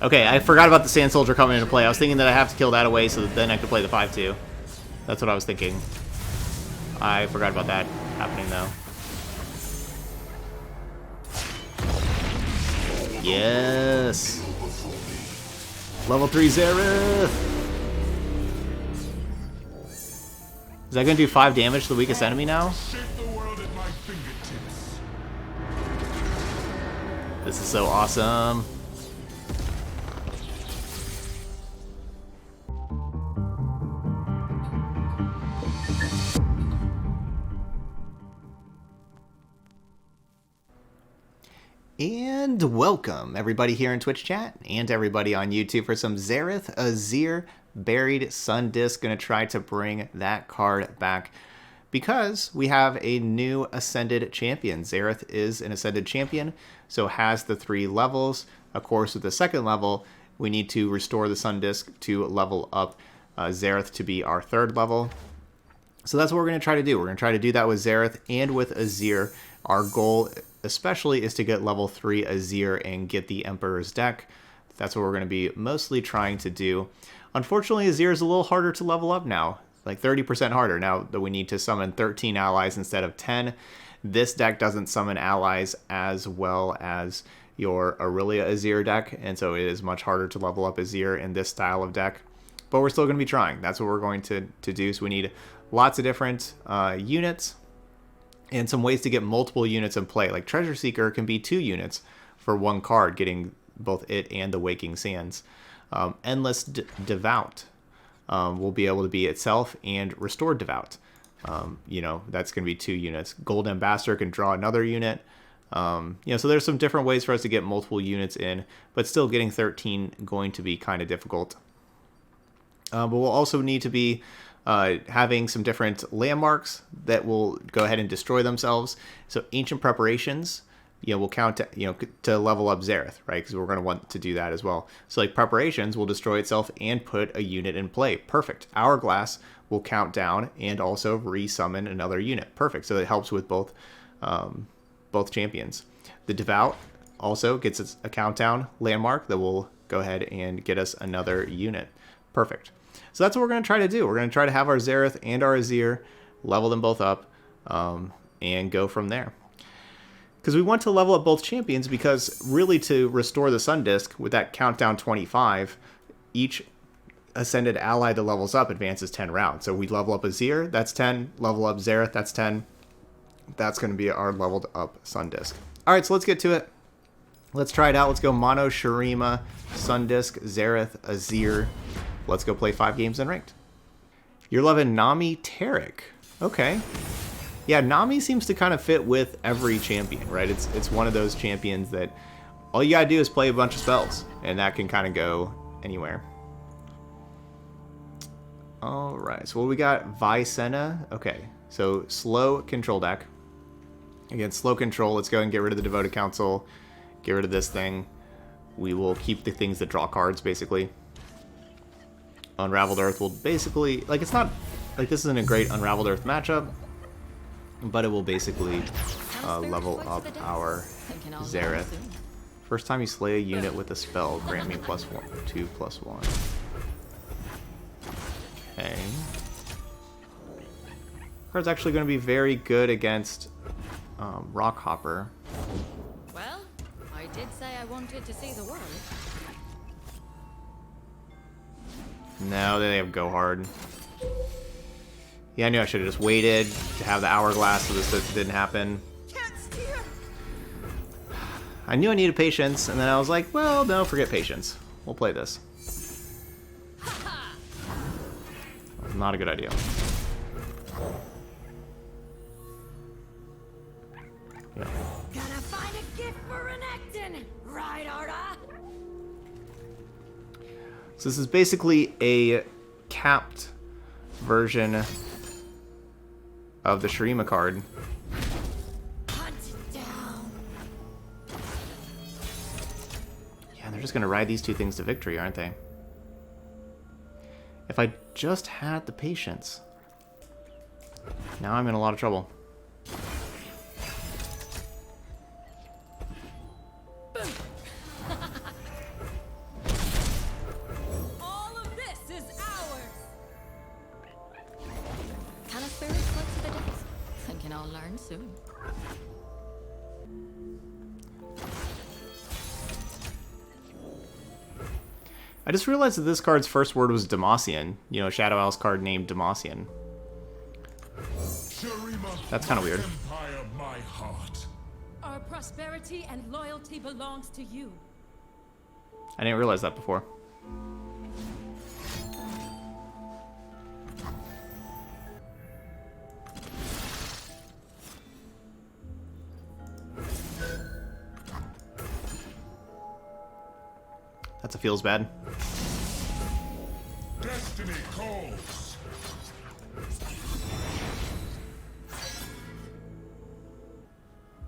Okay, I forgot about the Sand Soldier coming into play. I was thinking that I have to kill that away so that then I could play the 5-2. That's what I was thinking. I forgot about that happening, though. Yes! Level 3 Xerath! Is that going to do 5 damage to the weakest enemy now? This is so awesome. And welcome everybody here in Twitch chat and everybody on YouTube for some Xerath Azir Buried Sun Disc. Gonna try to bring that card back because we have a new Ascended champion. Xerath is an Ascended champion, so has the 3 levels. Of course, with the 2nd level, we need to restore the Sun Disc to level up Xerath to be our 3rd level. So that's what we're gonna try to do. We're gonna try to do that with Xerath and with Azir. Our goal especially is to get level 3 Azir and get the Emperor's deck. That's what we're going to be mostly trying to do. Unfortunately, Azir is a little harder to level up now, like 30% harder now that we need to summon 13 allies instead of 10. This deck doesn't summon allies as well as your Aurelia Azir deck, and so it is much harder to level up Azir in this style of deck. But we're still going to be trying. That's what we're going to do. So we need lots of different units, and some ways to get multiple units in play. Like Treasure Seeker can be 2 units for 1 card, getting both it and the Waking Sands. Endless Devout will be able to be itself and Restored Devout. You know, that's going to be 2 units. Gold Ambassador can draw another unit. You know, so there's some different ways for us to get multiple units in, but still getting 13 going to be kind of difficult. But we'll also need to be having some different landmarks that will go ahead and destroy themselves. So Ancient Preparations, you know, will count to, you know, to level up Xerath, right? Because we're going to want to do that as well. So like Preparations will destroy itself and put a unit in play. Perfect. Hourglass will count down and also resummon another unit. Perfect. So it helps with both champions. The Devout also gets a countdown landmark that will go ahead and get us another unit. Perfect. So that's what we're going to try to do. We're going to try to have our Xerath and our Azir, level them both up, and go from there. Because we want to level up both champions, because really to restore the Sun Disc with that countdown 25, each Ascended ally that levels up advances 10 rounds. So we level up Azir, that's 10. Level up Xerath, that's 10. That's going to be our leveled up Sun Disc. All right, so let's get to it. Let's try it out. Let's go Mono, Shurima, Sun Disc, Xerath, Azir. Let's go play 5 games in ranked. You're loving Nami Taric. Okay. Yeah, Nami seems to kind of fit with every champion, right? It's one of those champions that all you gotta do is play a bunch of spells, and that can kind of go anywhere. All right, so what we got? Vi Senna. Okay, so slow control deck. Again, slow control. Let's go and get rid of the Devoted Council. Get rid of this thing. We will keep the things that draw cards, basically. Unraveled Earth will basically, like, it's not, like, this isn't a great Unraveled Earth matchup, but it will basically level up our Xerath. First time you slay a unit with a spell, grant me +1, 2, +1. Okay. Card's actually going to be very good against Rockhopper. Well, I did say I wanted to see the world. No, they have Go Hard. Yeah, I knew I should have just waited to have the Hourglass so this didn't happen. I knew I needed patience, and then I was like, well, no, forget patience. We'll play this. Not a good idea. Yeah. Gonna find a gift for Renekton, right, Arda? So this is basically a capped version of the Shurima card. Hunt down. Yeah, they're just gonna ride these 2 things to victory, aren't they? If I just had the patience. Now I'm in a lot of trouble. soon. I just realized that this card's first word was Demacian. You know, Shadow Owl's card named Demacian. That's kind of weird. Empire, my heart. Our prosperity and loyalty belongs to you. I didn't realize that before. That feels bad. Destiny calls.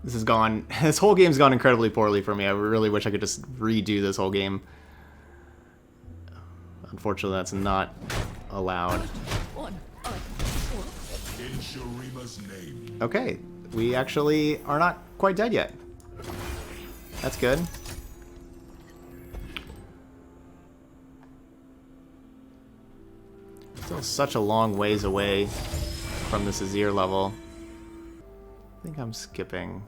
This has gone. This whole game's gone incredibly poorly for me. I really wish I could just redo this whole game. Unfortunately, that's not allowed. In Shurima's name. Okay, we actually are not quite dead yet. That's good. Still such a long ways away from this Azir level. I think I'm skipping.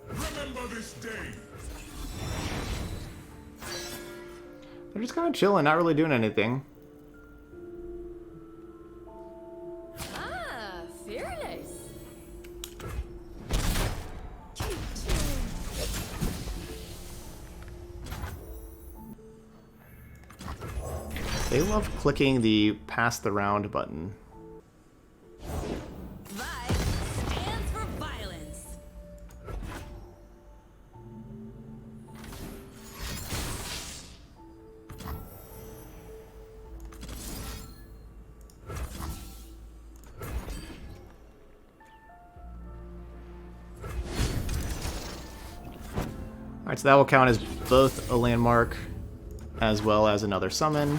Remember this day. They're just kind of chilling, not really doing anything. Ah, fearless. They love clicking the pass the round button. Vi stands for violence. Alright, so that will count as both a landmark as well as another summon.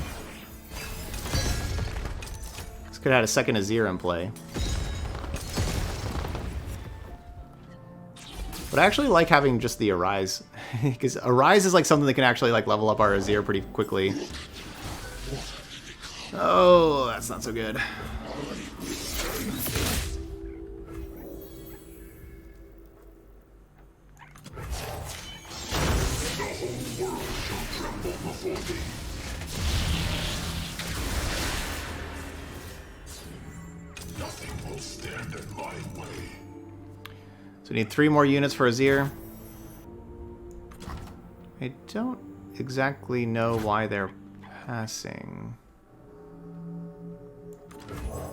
This could have had a second Azir in play. But I actually like having just the Arise, because Arise is like something that can actually like level up our Azir pretty quickly. Oh, that's not so good. Nothing will stand in my way. So we need 3 more units for Azir. I don't exactly know why they're passing.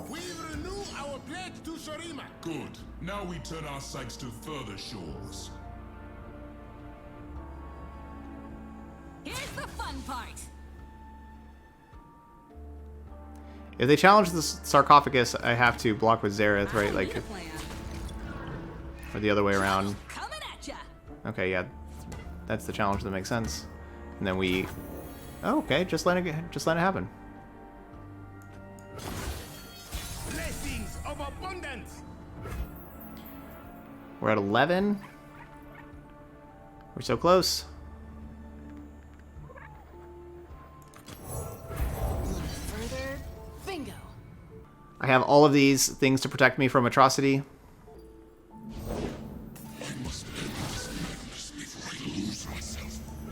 We renew our pledge to Shurima. Good. Now we turn our sights to further shores. Here's the fun part. If they challenge the sarcophagus, I have to block with Xerath, right? Like, or the other way around. Coming at ya. Okay, yeah, that's the challenge that makes sense. And then we, oh, okay, just let it happen. Blessings of abundance. We're at 11. We're so close. Further, bingo. I have all of these things to protect me from atrocity.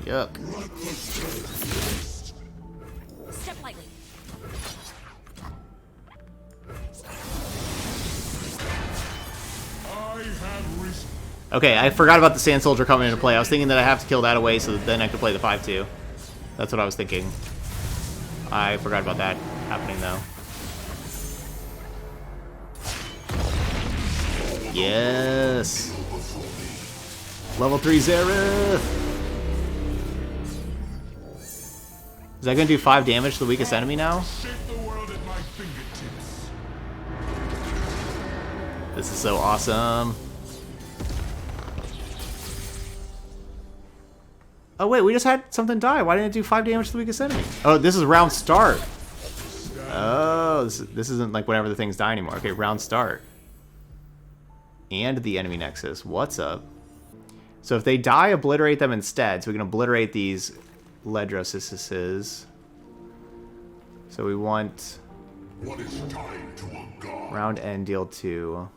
Yuck. Step lightly. I have risen. Okay, I forgot about the Sand Soldier coming into play. I was thinking that I have to kill that away so that then I could play the 5-2. That's what I was thinking. I forgot about that happening, though. Yes! Level 3 Xerath! Is that going to do 5 damage to the weakest enemy now? Shape the world at my fingertips. This is so awesome. Oh wait, we just had something die. Why didn't it do 5 damage to the weakest enemy? Oh, this is round start. Oh, this isn't like whenever the things die anymore. Okay, round start. And the enemy nexus. What's up? So if they die, obliterate them instead. So we can obliterate these Ledrosises. So we want What is tied to a god? round end deal 2.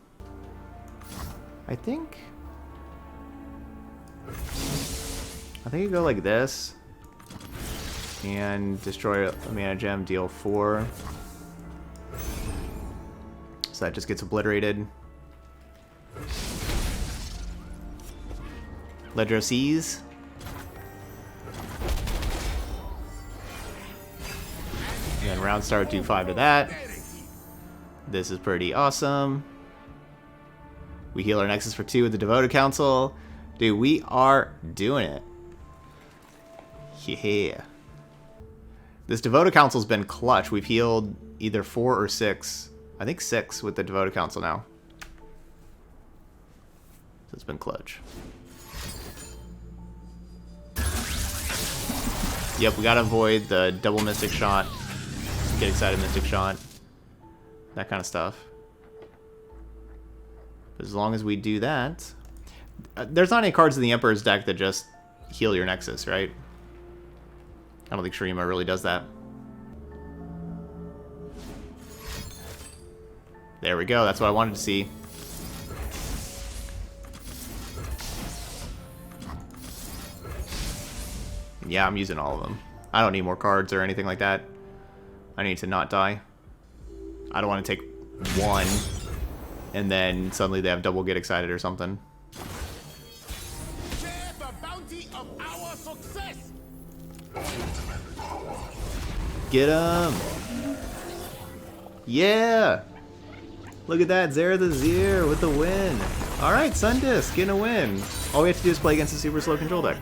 I think you go like this. And destroy a mana gem, deal 4. So that just gets obliterated. Ledroses. And then round start, do 5 to that. This is pretty awesome. We heal our Nexus for 2 with the Devoted Council. Dude, we are doing it. Yeah. This Devoted Council's been clutch. We've healed either 4 or 6. I think 6 with the Devoted Council now. So it's been clutch. Yep, we gotta avoid the double Mystic Shot. Get excited Mystic Shot. That kind of stuff. But as long as we do that... there's not any cards in the Emperor's deck that just heal your Nexus, right? I don't think Shurima really does that. There we go, that's what I wanted to see. Yeah, I'm using all of them. I don't need more cards or anything like that. I need to not die. I don't want to take 1 and then suddenly they have double get excited or something. Share the bounty of our success. Get him! Yeah! Look at that, Xerath Azir with the win. Alright, Sundisk, getting a win. All we have to do is play against a super slow control deck.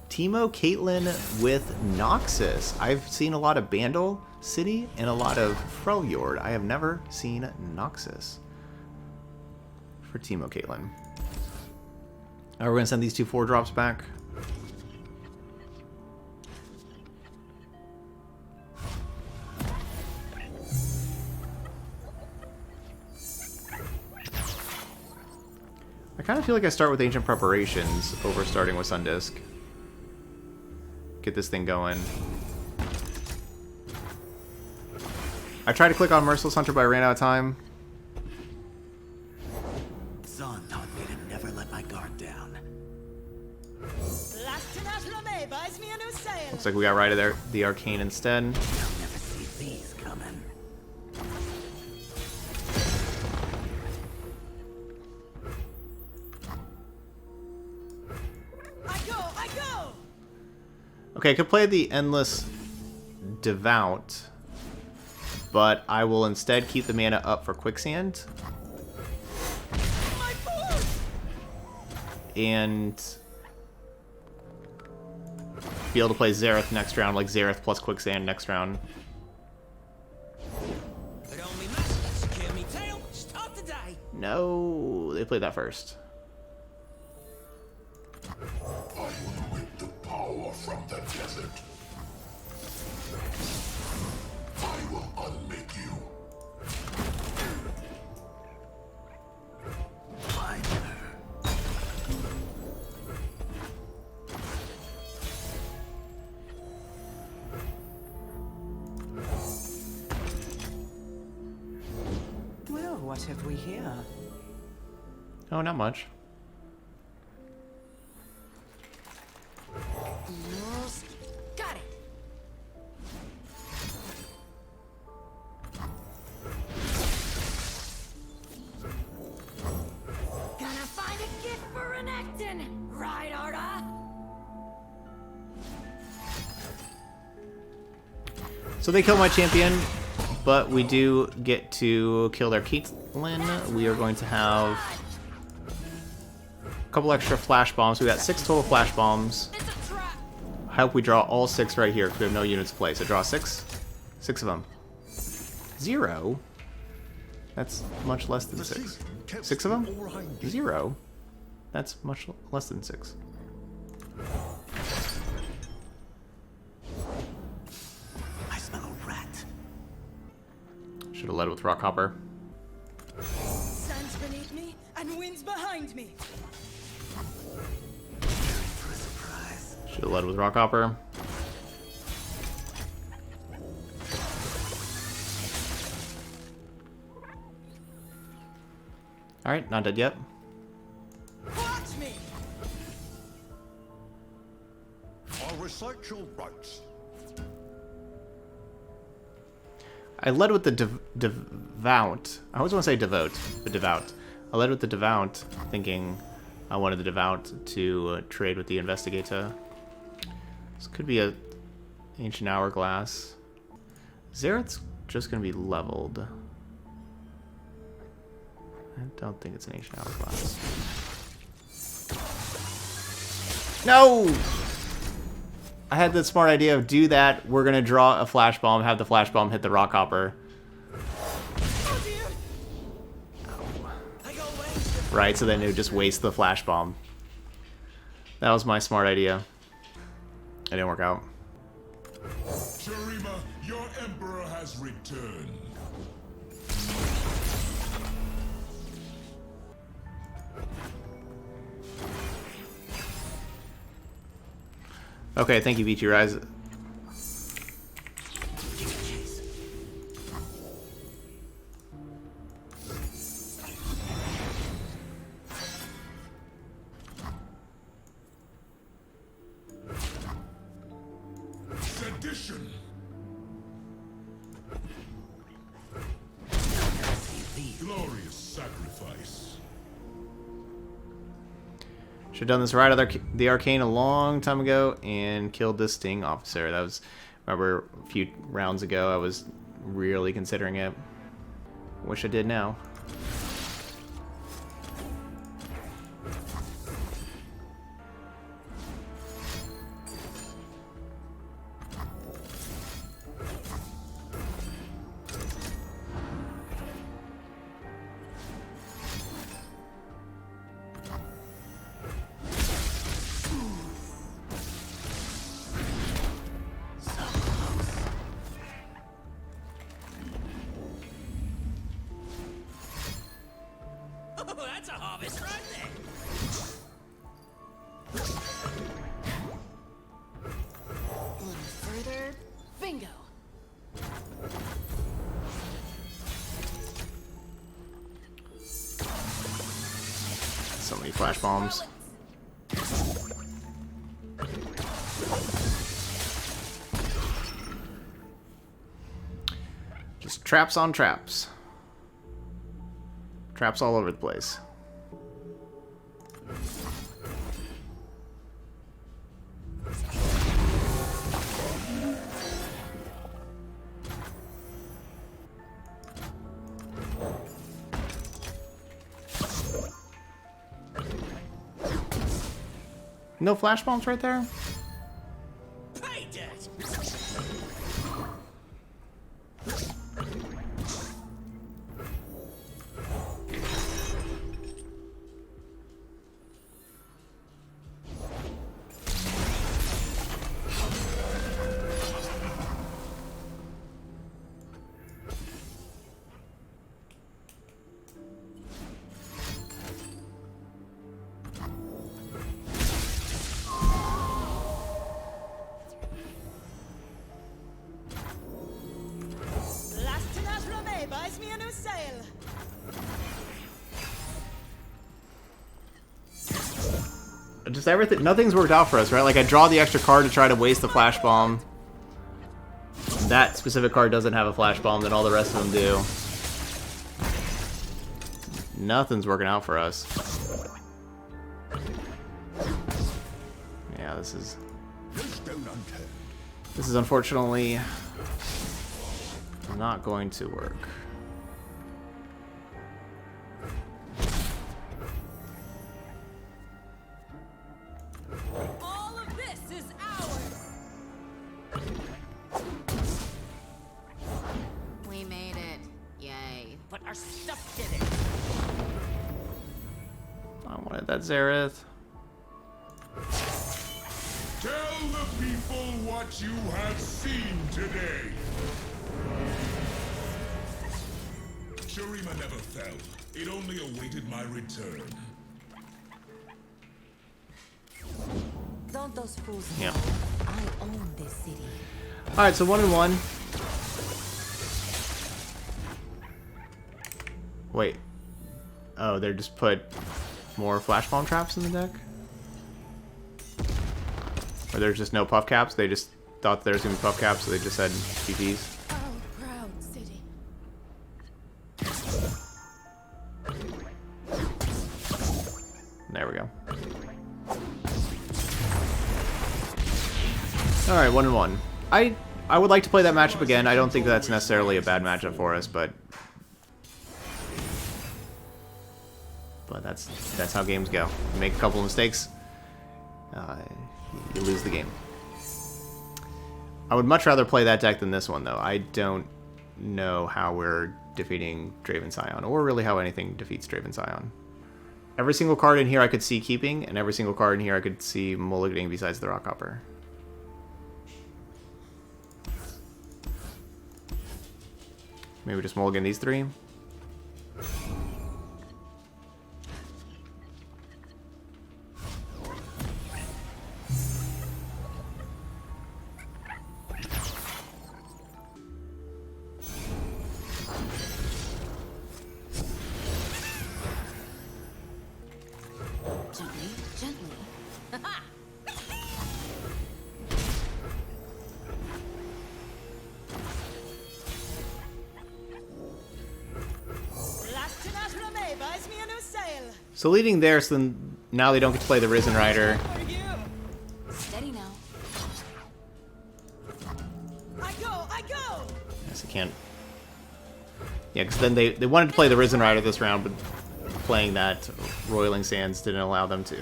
Teemo Caitlyn with Noxus. I've seen a lot of Bandle City and a lot of Freljord. I have never seen Noxus for Teemo Caitlyn. We're going to send these 2 4-drops back. I kind of feel like I start with Ancient Preparations over starting with Sundisk. Get this thing going. I tried to click on Merciless Hunter, but I ran out of time. Son taught me to never let my guard down. Looks like we got right of there, the Arcane instead. I'll never see these coming. I go! Okay, I could play the Endless Devout, but I will instead keep the mana up for Quicksand. And be able to play Xerath next round, like Xerath plus Quicksand next round. No, they played that first. I will rip the power from the desert. I will unmake you. Well, what have we here? Oh, not much. Got it. Gonna find a gift for Renekton, right, Arda? So they kill my champion, but we do get to kill their Caitlyn. We are going to have a couple extra flash bombs. We got 6 total flash bombs. It's a trap. I hope we draw all 6 right here because we have no units to play. So draw 6. 6 of them. 0. That's much less than 6. 6 of them? 0. That's much less than 6. I smell a rat. Should have led with Rockhopper. Sands beneath me and winds behind me. For a surprise. Should have led with Rockhopper. Alright, not dead yet. Watch me. I'll recite your rights. I led with the devout. I always want to say devote, the devout. I led with the devout, thinking I wanted the devout to trade with the investigator. This could be a ancient hourglass. Xerath's just gonna be leveled. I don't think it's an ancient hourglass. No! I had the smart idea of do that. We're gonna draw a flash bomb, have the flash bomb hit the Rockhopper. Oh dear. I go away. Right, so then it would just waste the flash bomb. That was my smart idea. It didn't work out. Shurima, your emperor has returned. Okay, thank you, VT Rise. Sedition. Glorious sacrifice. Should have done this right out the arcane a long time ago and killed this Sting officer. That was, remember, a few rounds ago I was really considering it. Wish I did now. Oh, that's a harvest right there. A little further. Bingo. So many flash bombs. Just traps on traps. Traps all over the place. No flash bombs right there? Pay dirt. Buys me a new sail. Just everything, nothing's worked out for us, right? Like I draw the extra card to try to waste the flash bomb. That specific card doesn't have a flash bomb, then all the rest of them do. Nothing's working out for us. Yeah, this is unfortunately not going to work. All of this is ours. We made it. Yay. But are stuck in it. I wanted that Xerath. Tell the people what you have seen today. Shurima never fell. It only awaited my return. Don't those fools Yeah. know I own this city? Alright, so 1-1. Wait. Oh, they just put more flash bomb traps in the deck? Or there's just no puff caps? They just thought there was going to be puff caps, so they just had GPs? Oh, proud city. There we go. Alright, 1-1. I would like to play that matchup again. I don't think that's necessarily a bad matchup for us, but that's how games go. You make a couple of mistakes, you lose the game. I would much rather play that deck than this one, though. I don't know how we're defeating Draven Sion, or really how anything defeats Draven Sion. Every single card in here I could see keeping, and every single card in here I could see mulliganing besides the Rock Hopper. Maybe just mulligan these three. Gently, gently. Buys me a new sail. So leading there, so then now they don't get to play the Risen Rider. For you. Steady now. I go. Yes, I can't. Yeah, because then they wanted to play the Risen Rider this round, but playing that Roiling Sands didn't allow them to.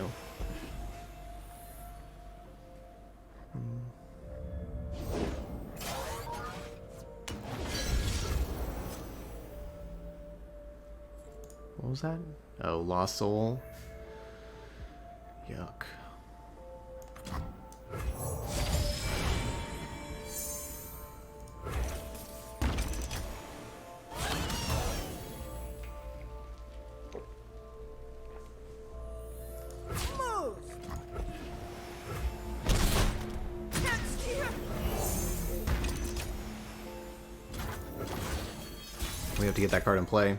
What was that? Oh, Lost Soul. Yuck. Move. Can't steer. We have to get that card in play.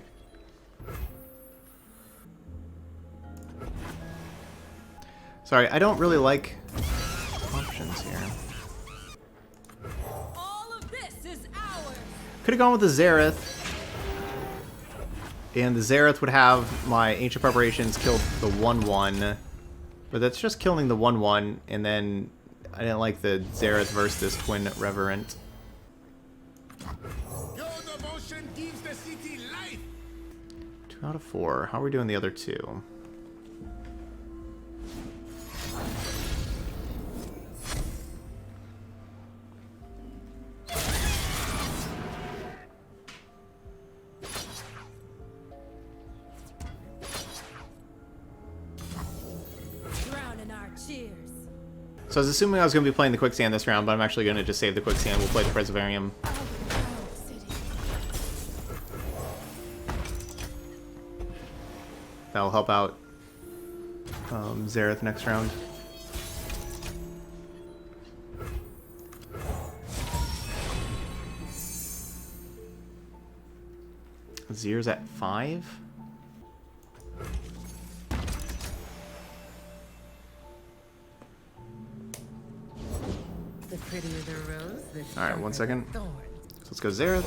Sorry, I don't really like options here. All of this is ours. Could have gone with the Xerath. And the Xerath would have my Ancient Preparations kill the 1-1. But that's just killing the 1-1. And then I didn't like the Xerath versus this Twin Reverent. Your devotion gives the city life. 2 out of 4. How are we doing the other 2? Drown in our cheers. So I was assuming I was going to be playing the Quicksand this round, but I'm actually going to just save the Quicksand. We'll play the Preservarium. Oh, proud city. That'll help out Xerath next round. Azir's at 5. The prettier the rose, the Alright, 1 second. thorn. So let's go Xerath.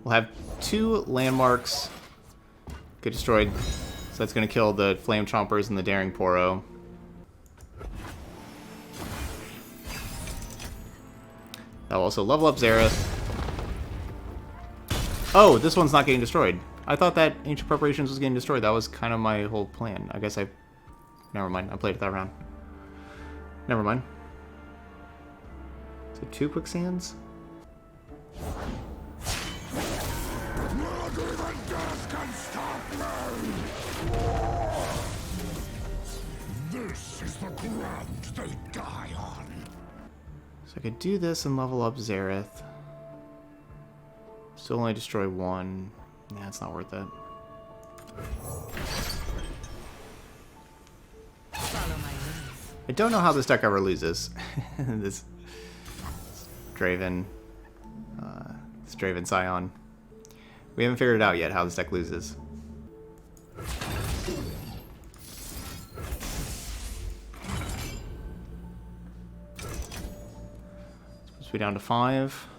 We'll have 2 landmarks get destroyed. So that's going to kill the Flame Chompers and the Daring Poro. That'll also level up Xerath. Oh, this one's not getting destroyed. I thought that Ancient Preparations was getting destroyed. That was kind of my whole plan. I guess never mind. I played it that round. Never mind. So 2 Quicksands? the ground they die on. So I could do this and level up Xerath. Still only destroy one. Nah, it's not worth it. Follow my lead. I don't know how this deck ever loses. this Draven, this Draven Sion. We haven't figured it out yet how this deck loses. Supposed to be down to 5.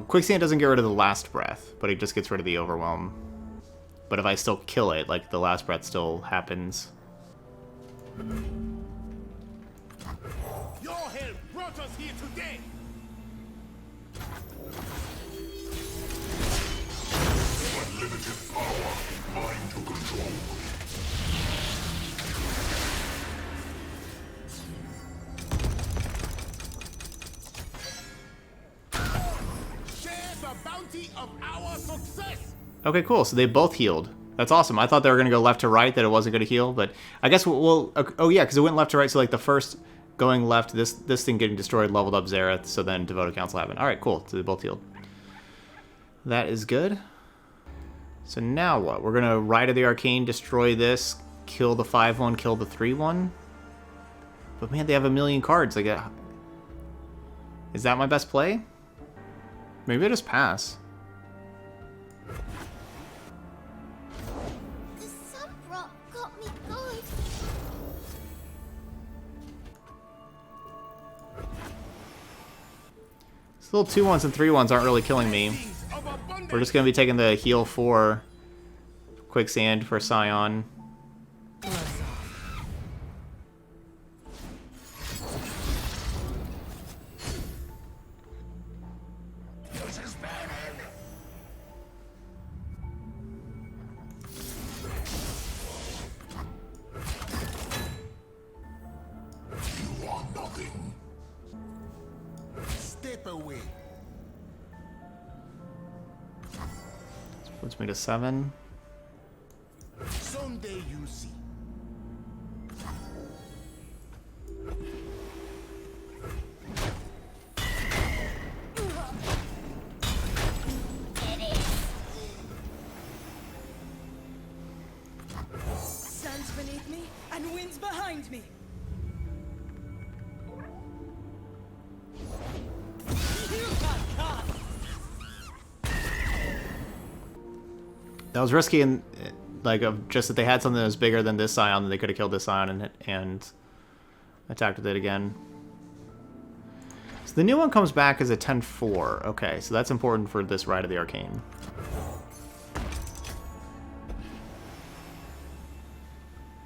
Quicksand doesn't get rid of the last breath, but it just gets rid of the overwhelm. But if I still kill it, like, the last breath still happens. Your help brought us here today. Unlimited power, mine to control. Share the bounty of our success. Okay, cool. So they both healed. That's awesome. I thought they were going to go left to right, that it wasn't going to heal, but I guess we'll oh yeah, because it went left to right, so like the first going left, this thing getting destroyed leveled up Xerath, so then Devoted Council happened. Alright, cool. So they both healed. That is good. So now what? We're going to Rite of the Arcane, destroy this, kill the 5-1, kill the 3-1. But man, they have a million cards. Like, is that my best play? Maybe I just pass. The sun rock got me good. These little 2-1s and 3-1s aren't really killing me. We're just going to be taking the heal for Quicksand for Sion. You are nothing. Step away. Puts me to 7. Someday you see. Sands beneath me and winds behind me. You got caught. That was risky, and like just that they had something that was bigger than this Sion, that they could have killed this Sion and attacked with it again. So the new one comes back as a 10-4. Okay, so that's important for this Rite of the Arcane.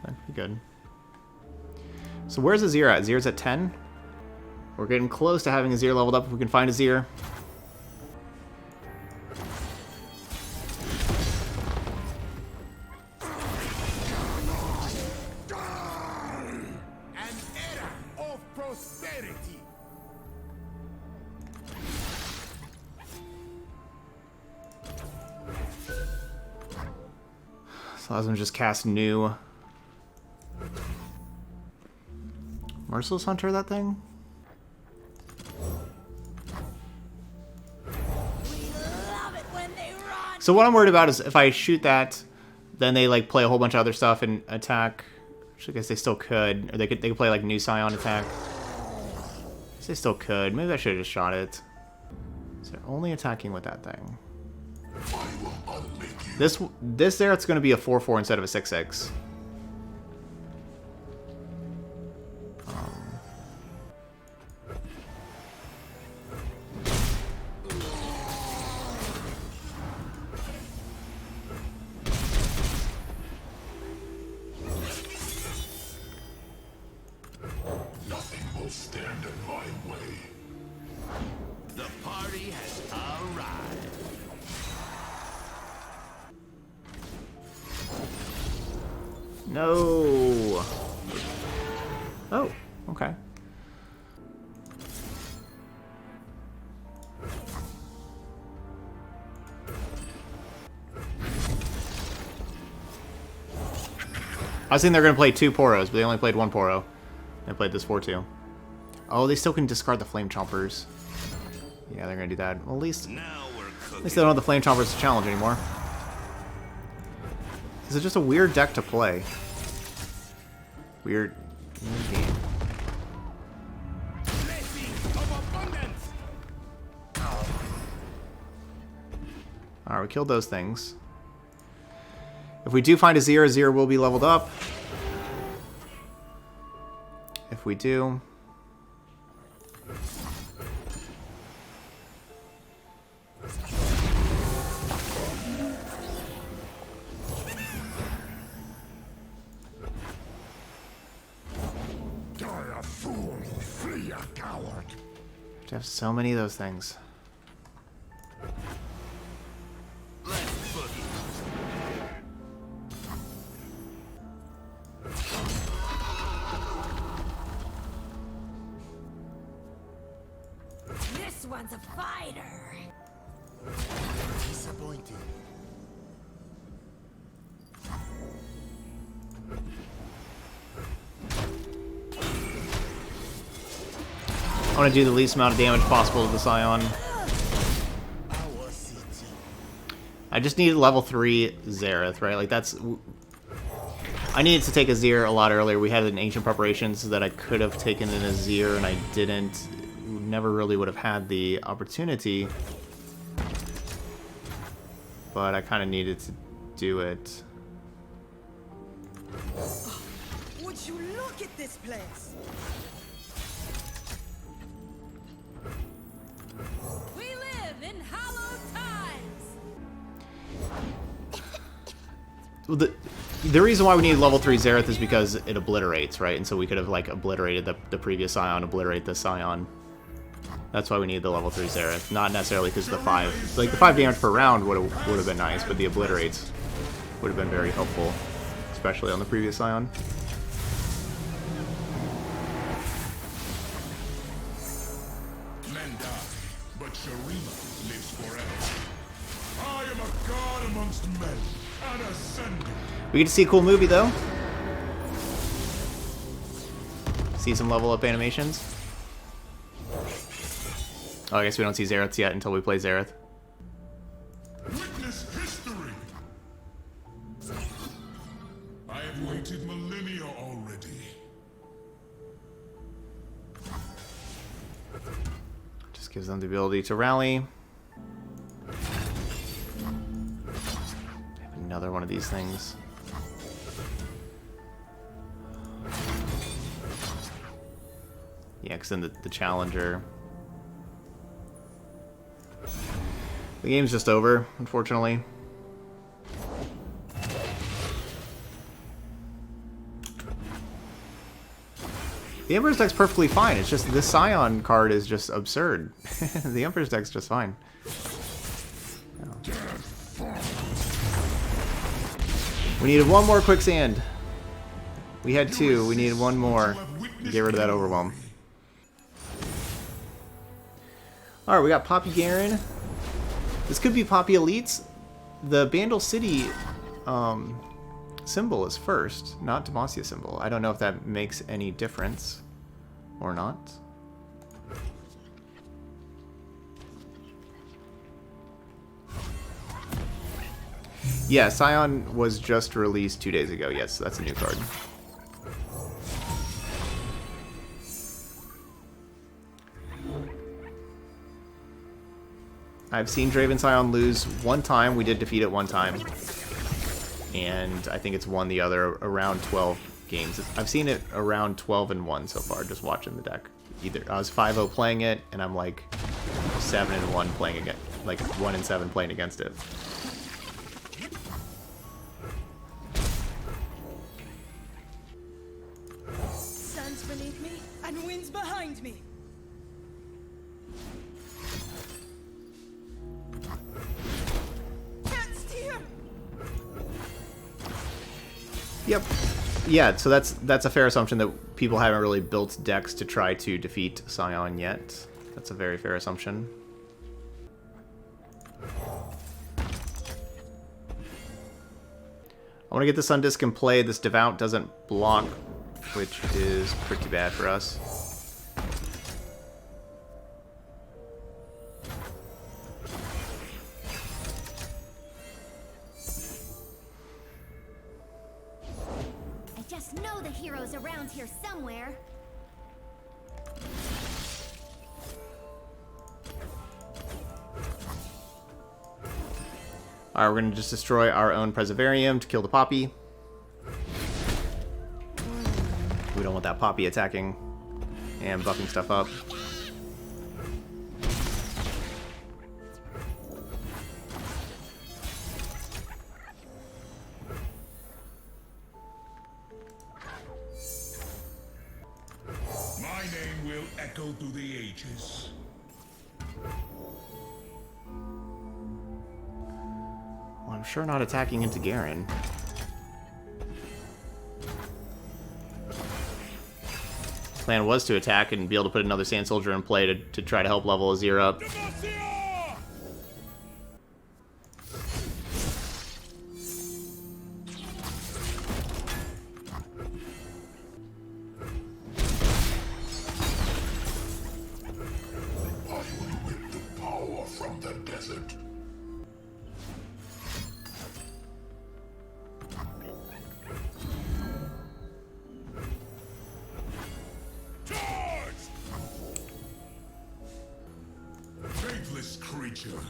That could be good. So where's Azir at? Azir's at 10? We're getting close to having Azir leveled up if we can find Azir. An era of prosperity. So I was gonna just cast new. Merciless Hunter, that thing? Love it when they run. So what I'm worried about is if I shoot that, then they like play a whole bunch of other stuff and attack. Which I guess they still could. Or they could play like new Sion attack. I guess they still could. Maybe I should have just shot it. So they're only attacking with that thing. This there, it's going to be a 4-4 instead of a 6-6. Nothing will stand in my way. The party has arrived. No. Oh, okay. I was thinking they're going to play 2 Poros, but they only played 1 Poro. They played this 4-2. Oh, they still can discard the Flame Chompers. Yeah, they're going to do that. Well, at least they don't have the Flame Chompers to challenge anymore. This is just a weird deck to play. Weird game. Alright, we killed those things. If we do find a Azir, Azir will be leveled up. If we do... Die a fool, flee a coward. I have so many of those things. This one's a fighter. Disappointing. I want to do the least amount of damage possible to the Sion. I just need level 3 Xerath, right? Like, that's... I needed to take Azir a lot earlier. We had an Ancient Preparations so that I could have taken an Azir, and I didn't. Never really would have had the opportunity. But I kind of needed to do it. Would you look at this place? We live in hallowed times. Well, the reason why we need level 3 Xerath is because it obliterates, right? And so we could have, like, obliterated the previous Sion, obliterate the Sion. That's why we need the level 3 Xerath. Not necessarily because of the 5. Like, the 5 damage per round would have been nice, but the obliterates would have been very helpful. Especially on the previous Sion. Men die, but Shurima lives forever. I am a god amongst men, an ascendant. We get to see a cool movie, though. See some level up animations. Oh, I guess we don't see Xerath yet until we play Xerath. Witness history. I have waited millennia already. Just gives them the ability to rally. Another one of these things. Yeah, because then the challenger. The game's just over, unfortunately. The Emperor's deck's perfectly fine. It's just this Sion card is just absurd. The Emperor's deck's just fine. We needed one more quicksand. We had 2. We needed one more to get rid of that overwhelm. Alright, we got Poppy Garen. This could be Poppy Elites. The Bandle City symbol is first, not Demacia symbol. I don't know if that makes any difference or not. Yeah, Sion was just released 2 days ago. Yes, that's a new card. I've seen Draven Sion lose 1 time. We did defeat it 1 time. And I think it's won the other around 12 games. I've seen it around 12-1 so far, just watching the deck. Either I was 5-0 playing it, and I'm like 7-1 playing against, like 1-7 playing against it. Sun's beneath me and winds behind me. Can't steer. Yep. Yeah, so that's a fair assumption that people haven't really built decks to try to defeat Sion yet. That's a very fair assumption. I want to get the Sun Disc in play. This Devout doesn't block, which is pretty bad for us. I just know the hero's around here somewhere. Alright, we're going to just destroy our own Preservarium to kill the Poppy. We don't want that Poppy attacking and buffing stuff up. My name will echo through the ages. Well, I'm sure not attacking into Garen. Plan was to attack and be able to put another Sand Soldier in play to try to help level Azir up. I will whip the power from the desert. Faithless creature.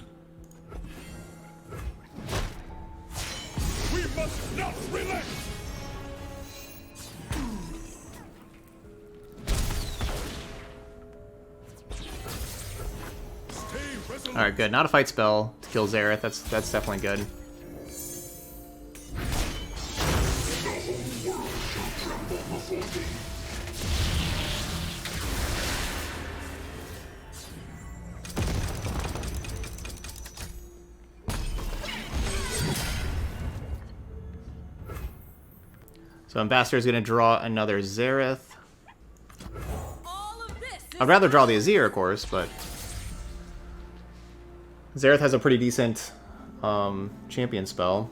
We must not relent! Stay resolute. Alright, good. Not a fight spell to kill Xerath. That's definitely good. The whole world shall tremble before thee. So Ambassador is going to draw another Xerath. All of this is I'd rather draw the Azir, of course, but Xerath has a pretty decent champion spell.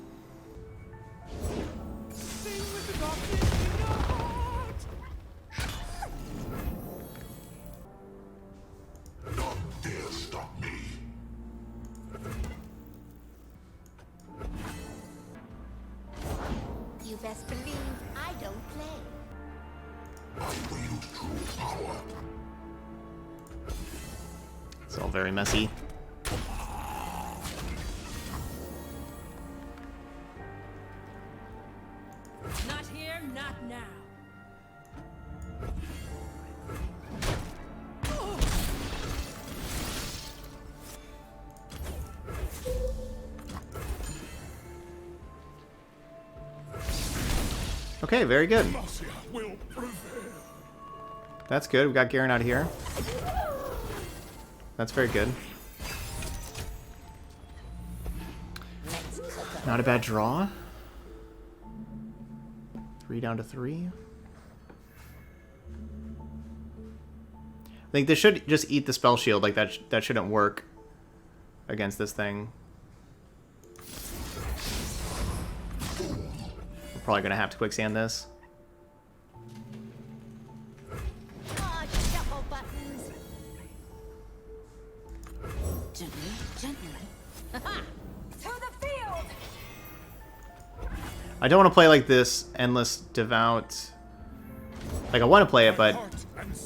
sing with the doctor in your heart. None dare stop me. You best believe I don't play. I wield true power. It's all very messy. Not here, not now. Okay, very good. Marcia will prevail. That's good. We got Garen out of here. That's very good. Not a bad draw. 3 down to 3. I think this should just eat the spell shield. Like that shouldn't work against this thing. We're probably gonna have to quicksand this. Ah, shuffle buttons. Gently, gently. To the field. I don't want to play like this endless devout. Like I want to play it, but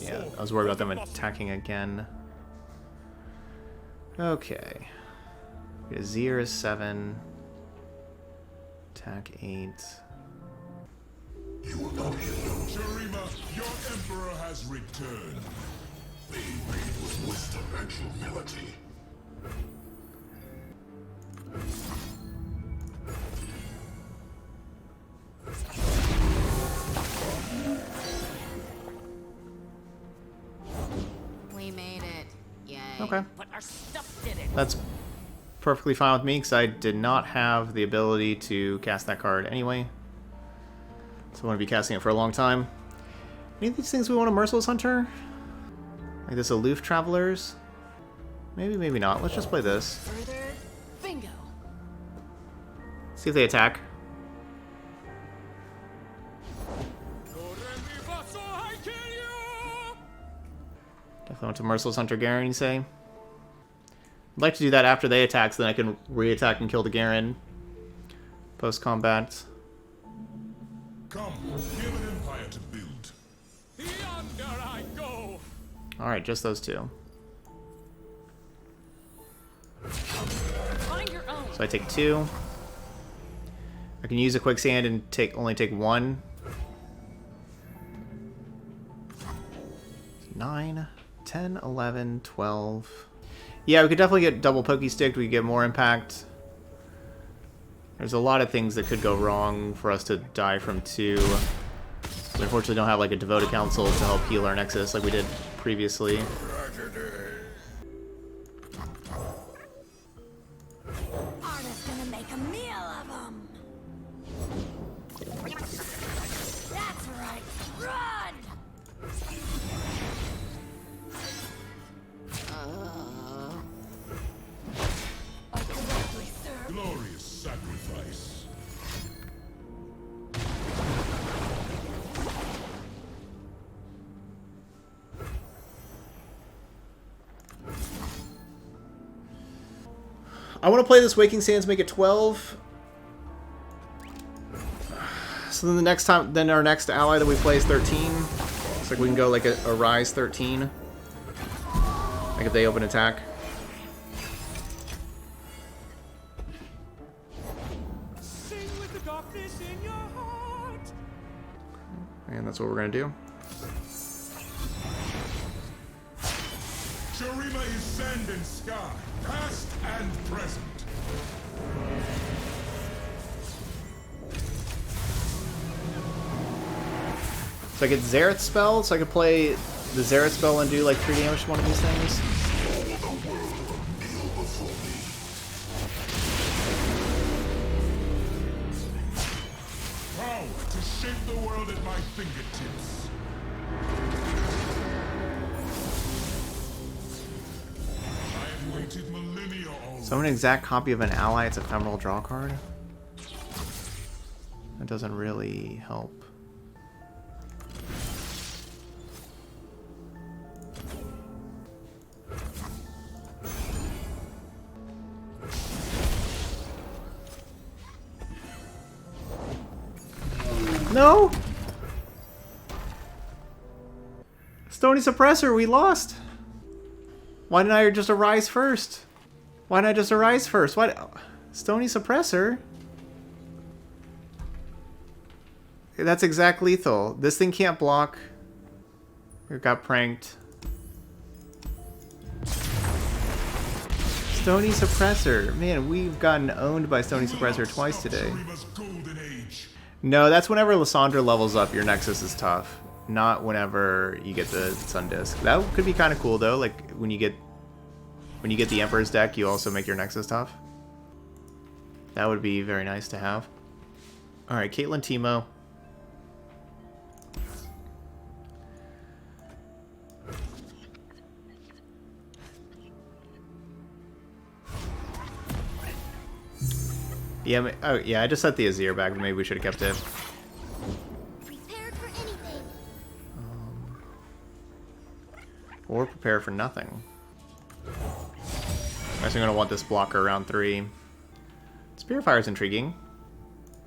yeah, I was worried about them attacking again. Okay. Azir is 7. Attack 8. You will not hear no. Shurima, your emperor has returned. Be made with wisdom and humility. We made it. Yay. Okay. But our stuff did it. That's perfectly fine with me because I did not have the ability to cast that card anyway. So I want to be casting it for a long time. Any of these things we want a Merciless Hunter? Like this Aloof Travelers? Maybe, maybe not. Let's just play this. Further, bingo. See if they attack. I want to Merciless Hunter Garen, you say? I'd like to do that after they attack, so then I can re-attack and kill the Garen. Post-combat. Come, give an empire to build. Yonder I go. Alright, just those two. Find your own. So I take 2. I can use a quicksand and only take 1. 9, 10, 11, 12. Yeah, we could definitely get double Pokesticked. We could get more impact. There's a lot of things that could go wrong for us to die from 2. We unfortunately don't have like a Devoted Council to help heal our Nexus like we did previously. Arda's gonna make a meal of them. That's right. Run! I correctly serve. Glorious sacrifice. I want to play this Waking Sands, make it 12. So then the next time, then our next ally that we play is 13. Looks like we can go like a Rise 13. Like if they open attack. Sing with the darkness in your heart. And that's what we're going to do. Shurima is sand and sky, past and present. So I get Xerath spell, so I could play the Xerath spell and do like 3 damage to one of these things. Power to shape the world at my fingertips. I have waited millennia already. So I'm an exact copy of an ally, it's ephemeral draw card. That doesn't really help. No! Stony Suppressor, we lost! Why didn't I just Arise first? Why didn't I just Arise first? Why? Stony Suppressor? That's exact lethal. This thing can't block. We got pranked. Stony Suppressor. Man, we've gotten owned by Stony Suppressor twice today. Shurima's golden age. No, that's whenever Lysandra levels up, your Nexus is tough. Not whenever you get the Sun Disc. That could be kind of cool though. Like when you get the Emperor's deck, you also make your Nexus tough. That would be very nice to have. All right, Caitlyn, Teemo. Yeah, oh yeah, I just set the Azir back, but maybe we should have kept it. Prepared for anything. Or prepare for nothing. I guess I'm gonna want this blocker around 3. Spear Fire's intriguing.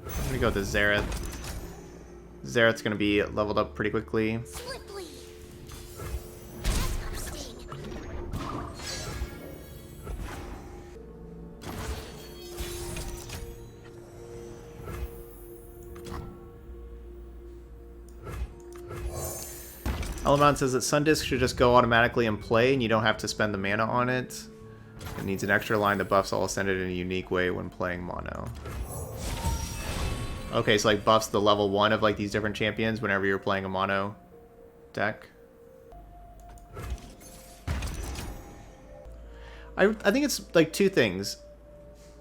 I'm gonna go with the Xerath. Xerath's gonna be leveled up pretty quickly. Swiftly. That's got a sting. Elamon says that Sundisk should just go automatically in play and you don't have to spend the mana on it. It needs an extra line that buffs all ascended in a unique way when playing mono. Okay, so like buffs the level 1 of like these different champions whenever you're playing a mono deck. I think it's like 2 things.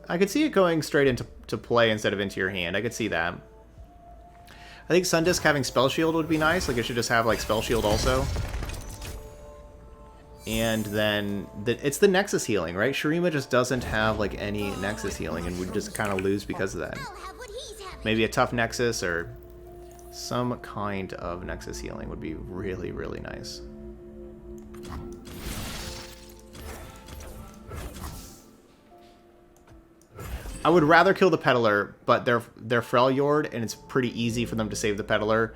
I could see it going straight into play instead of into your hand. I could see that. I think Sundisk having Spell Shield would be nice. Like, it should just have, like, Spell Shield also. And then, it's the Nexus healing, right? Shurima just doesn't have, like, any Nexus healing, and would just kind of lose because of that. I'll have what he's having. Maybe a tough Nexus, or some kind of Nexus healing would be really, really nice. I would rather kill the Peddler, but they're Freljord, and it's pretty easy for them to save the Peddler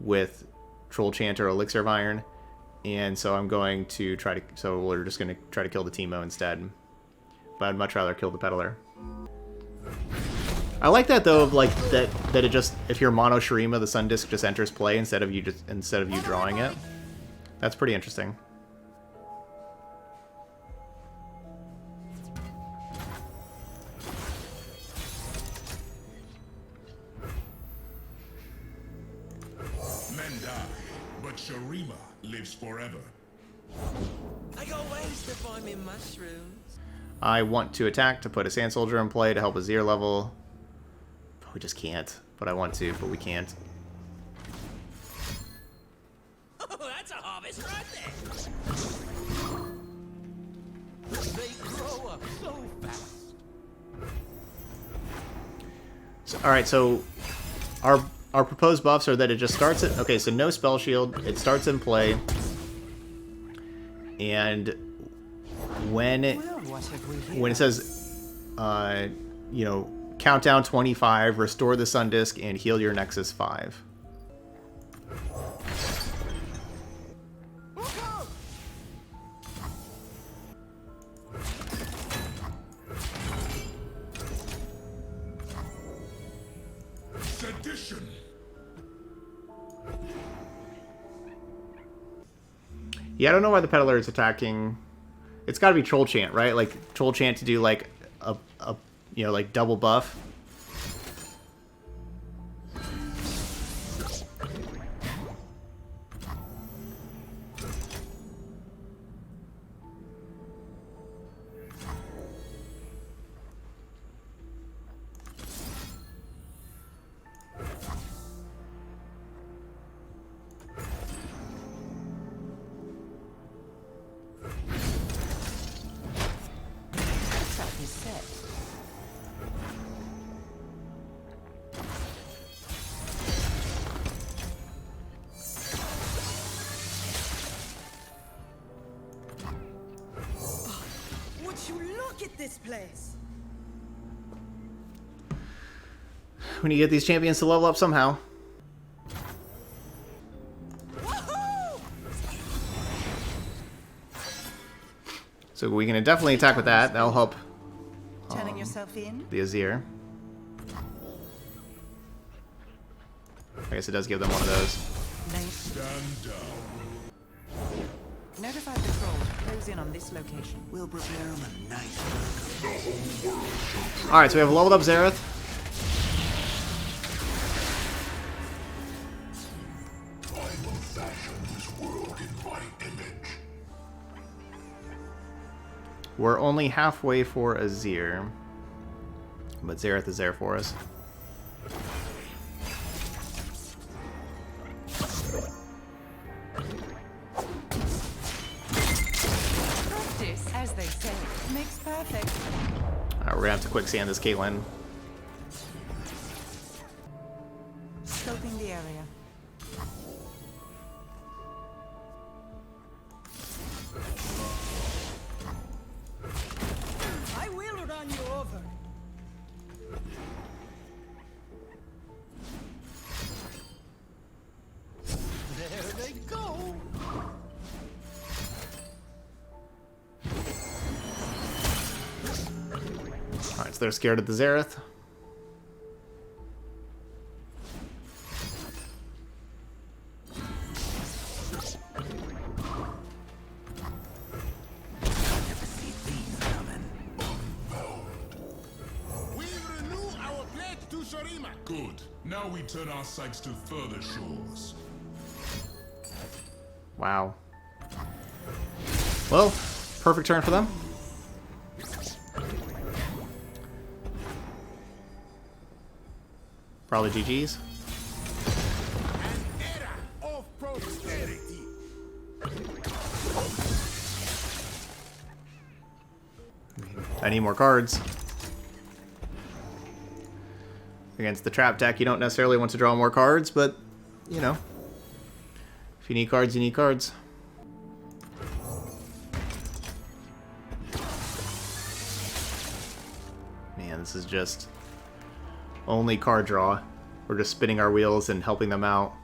with Troll Chant or Elixir of Iron. And so I'm going to try to... So we're just going to try to kill the Teemo instead. But I'd much rather kill the Peddler. I like that though, of like that it just, if you're mono Shurima, the Sun Disc just enters play instead of you drawing it. That's pretty interesting. Men die, but Shurima lives forever. I got ways to find me mushrooms. I want to attack to put a Sand Soldier in play to help Azir level. We just can't. But I want to, but we can't. Oh, that's a harvest right there. They grow up so fast. So, all right, so our proposed buffs are that it just starts at... Okay, so no spell shield. It starts in play. And when it says, you know, countdown 25, restore the Sun Disc, and heal your Nexus 5. Sedition. Yeah, I don't know why the Peddler is attacking. It's got to be Troll Chant, right? Like Troll Chant to do like a you know, like double buff. This place. We need to get these champions to level up somehow. So we can definitely attack with that. That'll help Turning yourself in. the Azir. I guess it does give them one of those. Stand down. Notify patrol to close in on this location. We'll prepare him a nice Alright, so we have leveled up Xerath. I will fashion this world in my image. We're only halfway for Azir. But Xerath is there for us. As they say, makes perfect. Alright, we're gonna have to quicksand this Caitlyn. Scoping the area. I will run you over. There they go. Alright, so they're scared of the Xerath. We renew our pledge to Shurima. Good. Now we turn our sights to further shores. Wow. Well, perfect turn for them. Probably GG's. An era of prosperity. I need more cards. Against the trap deck, you don't necessarily want to draw more cards, but, you know. If you need cards, you need cards. Man. man, this is just only card draw. We're just spinning our wheels and helping them out.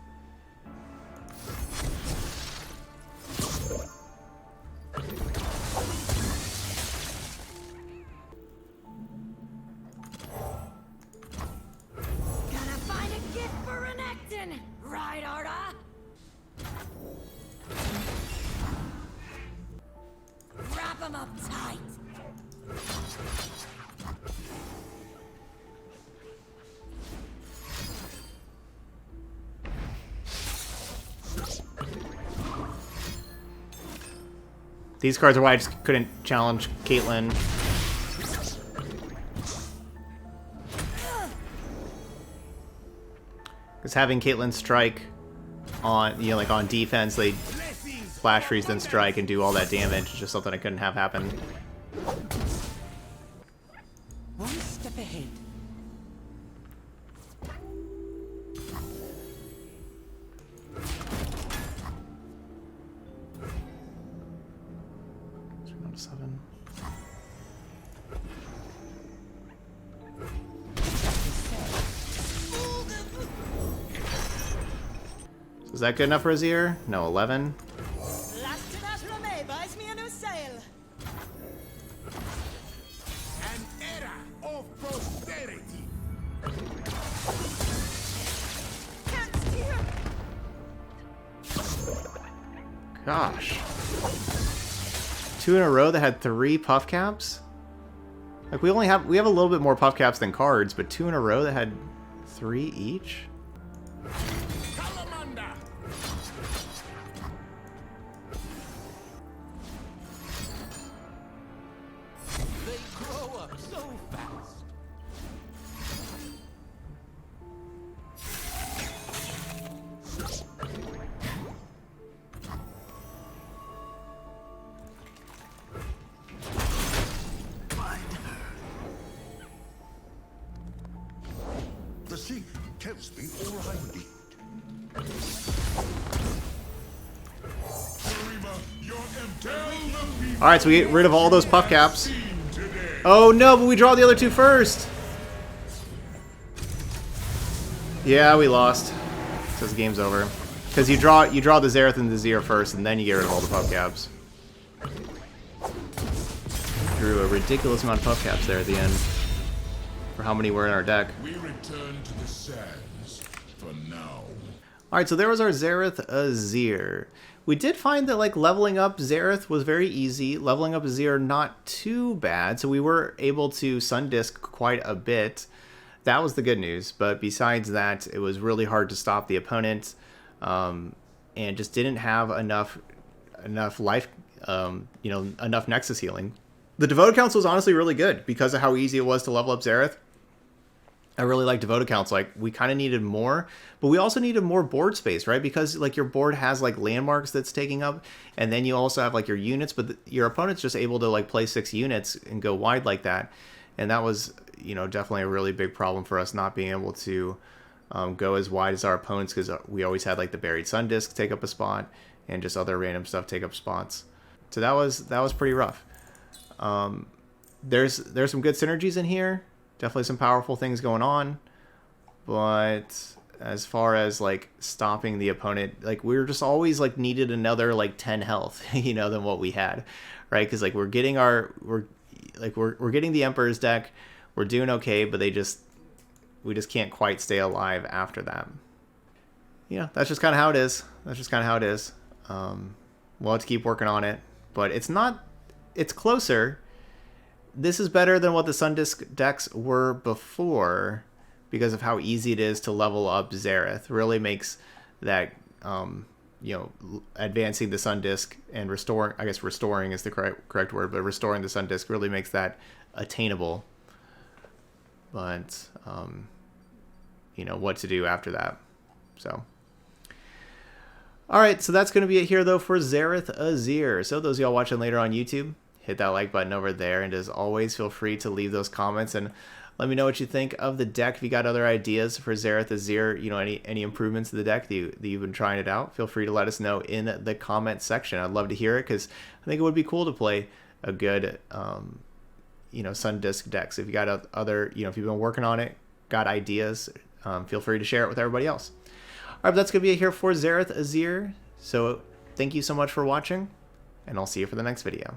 Gonna find a gift for Renekton, right, Arda? Wrap him up tight. These cards are why I just couldn't challenge Caitlyn. Because having Caitlyn strike on, you know, like on defense, they flash freeze then strike and do all that damage. It's just something I couldn't have happen. One step ahead. Down to 7. So is that good enough for Azir? No, 11. Last to that Rame buys me a new sail. An era of prosperity. Can't steer. Gosh. 2 in a row that had 3 puff caps? Like we have a little bit more puff caps than cards, but 2 in a row that had 3 each? Salamander. They grow up so fast. The sea tells me all I need. Shurima, you're empty. Alright, so we get rid of all those puff caps. Seen today. Oh no, but we draw the other 2 first! Yeah, we lost. Says the game's over. Because you draw the Xerath and the Azir first, and then you get rid of all the puff caps. Drew a ridiculous amount of puff caps there at the end. For how many were in our deck. We return to the sands for now. Alright, so there was our Xerath Azir. We did find that like leveling up Xerath was very easy. Leveling up Azir not too bad. So we were able to Sun Disc quite a bit. That was the good news. But besides that, it was really hard to stop the opponent. And just didn't have enough life, enough Nexus healing. The Devoted Council was honestly really good because of how easy it was to level up Xerath. I really like Devoted Council. Like, we kind of needed more, but we also needed more board space, right? Because, like, your board has, like, landmarks that's taking up, and then you also have, like, your units, but your opponent's just able to, like, play 6 units and go wide like that. And that was, you know, definitely a really big problem for us not being able to go as wide as our opponents because we always had, like, the Buried Sun Disc take up a spot and just other random stuff take up spots. So that was pretty rough. There's some good synergies in here. Definitely some powerful things going on, but as far as like stopping the opponent, like we were just always like needed another like 10 health, you know, than what we had, right? Because like we're getting the Emperor's deck, we're doing okay, but we just can't quite stay alive after that. Yeah, that's just kind of how it is. We'll have to keep working on it, but it's closer. This is better than what the Sun Disc decks were before because of how easy it is to level up Xerath. Really makes that, advancing the Sun Disc and restoring is the correct word, but restoring the Sun Disc really makes that attainable. But, what to do after that. So, all right, so that's going to be it here, though, for Xerath Azir. So those of y'all watching later on YouTube, hit that like button over there, and as always, feel free to leave those comments and let me know what you think of the deck. If you got other ideas for Xerath Azir, any improvements to the deck that you've been trying it out, feel free to let us know in the comment section. I'd love to hear it because I think it would be cool to play a good, Sun Disc decks. If you got other, if you've been working on it, got ideas, feel free to share it with everybody else. All right, but that's going to be it here for Xerath Azir. So thank you so much for watching, and I'll see you for the next video.